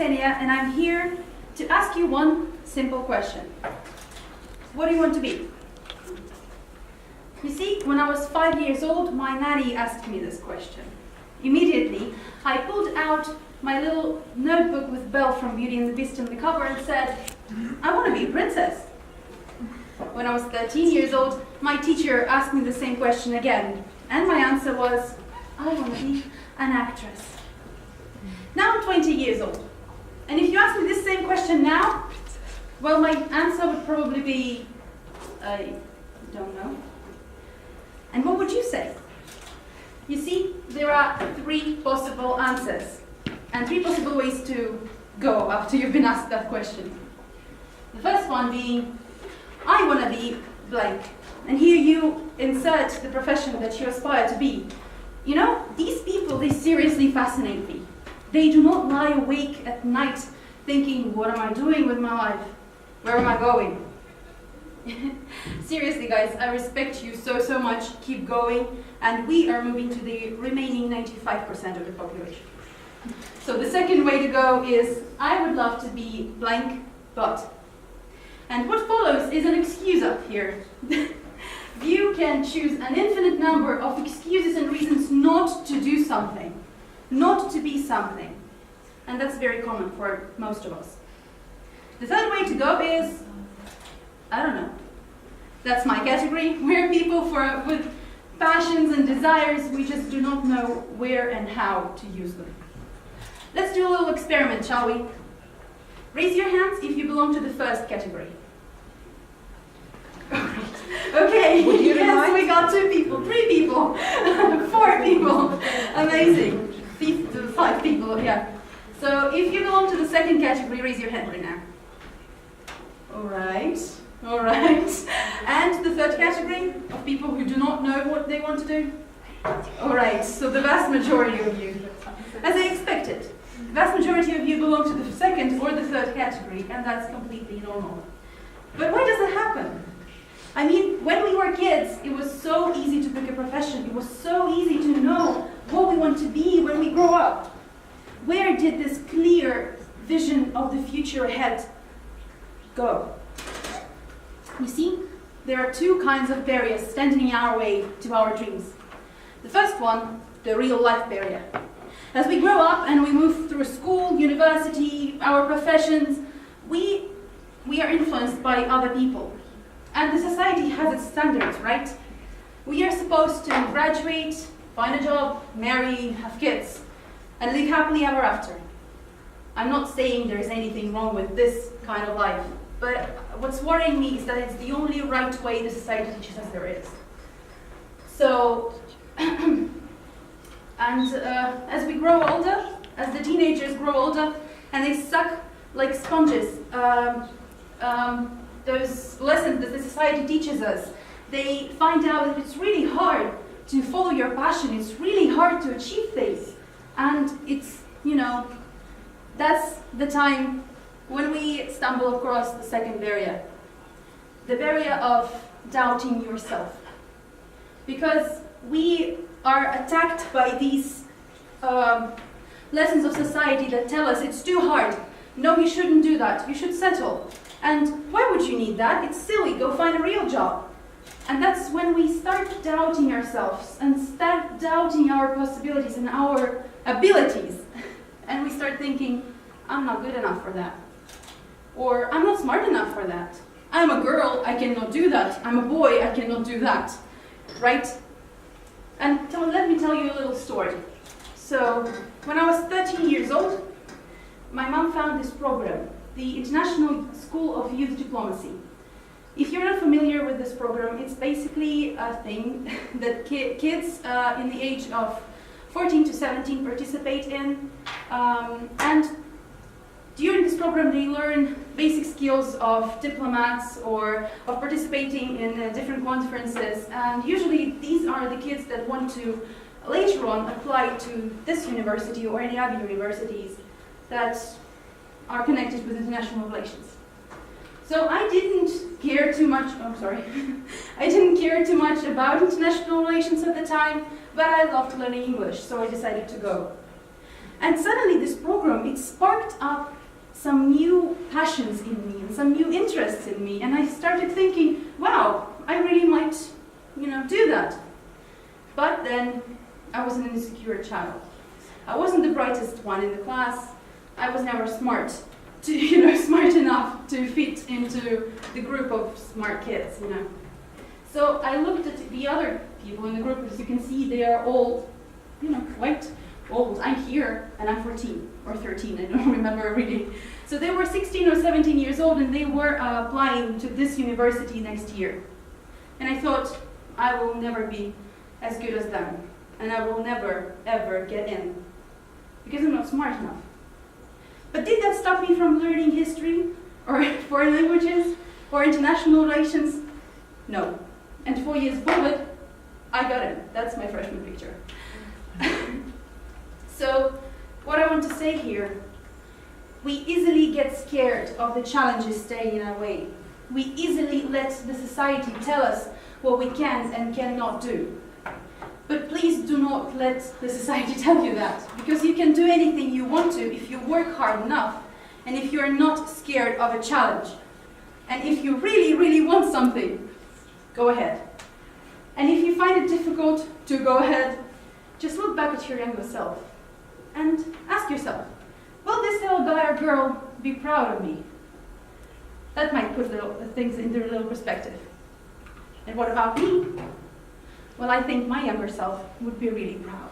Ksenia, and I'm here to ask you one simple question. What do you want to be? You see, when I was 5 years old, my nanny asked me this question. Immediately, I pulled out my little notebook with Belle from Beauty and the Beast on the cover and said, I want to be a princess. When I was 13 years old, my teacher asked me the same question again, and my answer was, I want to be an actress. Now I'm 20 years old, and if you ask me this same question now, well, my answer would probably be, I don't know. And what would you say? You see, there are 3 possible answers, and 3 possible ways to go after you've been asked that question. The first one being, I want to be blank. And here you insert the profession that you aspire to be. You know, these people, they seriously fascinate me. They do not lie awake at night thinking, what am I doing with my life? Where am I going? Seriously, guys, I respect you so much. Keep going. And we are moving to the remaining 95% of the population. So the second way to go is, I would love to be blank, but. And what follows is an excuse up here. You can choose an infinite number of excuses and reasons not to do something, not to be something. And that's very common for most of us. The third way to go is, I don't know. That's my category. We're people with passions and desires, we just do not know where and how to use them. Let's do a little experiment, shall we? Raise your hands if you belong to the first category. Okay, yes, we got 2 people, 3 people, 4 people. Amazing. 5 people, yeah. So if you belong to the second category, raise your hand right now. All right. And the third category of people who do not know what they want to do? All right, so the vast majority of you. As I expected, the vast majority of you belong to the second or the third category, and that's completely normal. But why does that happen? I mean, when we were kids, it was so easy to pick a profession. It was so easy to know what we want to be when we grow up. Where did this clear vision of the future ahead go? You see, there are 2 kinds of barriers standing in our way to our dreams. The first one, the real-life barrier. As we grow up and we move through school, university, our professions, we are influenced by other people. And the society has its standards, right? We are supposed to graduate, find a job, marry, have kids, and live happily ever after. I'm not saying there is anything wrong with this kind of life, but what's worrying me is that it's the only right way the society teaches us there is. So, as we grow older, as the teenagers grow older, and they suck like sponges, those lessons that the society teaches us, they find out that it's really hard to follow your passion, it's really hard to achieve things. And it's, that's the time when we stumble across the second barrier. The barrier of doubting yourself. Because we are attacked by these lessons of society that tell us it's too hard. No, you shouldn't do that, you should settle. And why would you need that? It's silly, go find a real job. And that's when we start doubting ourselves and start doubting our possibilities and our abilities. And we start thinking, I'm not good enough for that. Or I'm not smart enough for that. I'm a girl, I cannot do that. I'm a boy, I cannot do that. Right? And let me tell you a little story. So, when I was 13 years old, my mom found this program, the International School of Youth Diplomacy. If you're not familiar with this program, it's basically a thing that kids in the age of 14 to 17 participate in. And during this program, they learn basic skills of diplomats or of participating in different conferences. And usually these are the kids that want to later on apply to this university or any other universities that are connected with international relations. So I didn't care too much, I didn't care too much about international relations at the time, but I loved learning English, so I decided to go. And suddenly this program, it sparked up some new passions in me and some new interests in me. And I started thinking, wow, I really might, do that. But then I was an insecure child. I wasn't the brightest one in the class. I was never smart enough to fit into the group of smart kids, So I looked at the other people in the group. As you can see, they are all, quite old. I'm here, and I'm 14 or 13. I don't remember really. So they were 16 or 17 years old, and they were applying to this university next year. And I thought, I will never be as good as them, and I will never, ever get in, because I'm not smart enough. But did that stop me from learning history, or foreign languages, or international relations? No. And 4 years forward, I got in. That's my freshman picture. So, what I want to say here, we easily get scared of the challenges staying in our way. We easily let the society tell us what we can and cannot do. But please do not let the society tell you that, because you can do anything you want to if you work hard enough, and if you are not scared of a challenge. And if you really, really want something, go ahead. And if you find it difficult to go ahead, just look back at your younger self and ask yourself, will this little guy or girl be proud of me? That might put things into a little perspective. And what about me? Well, I think my younger self would be really proud.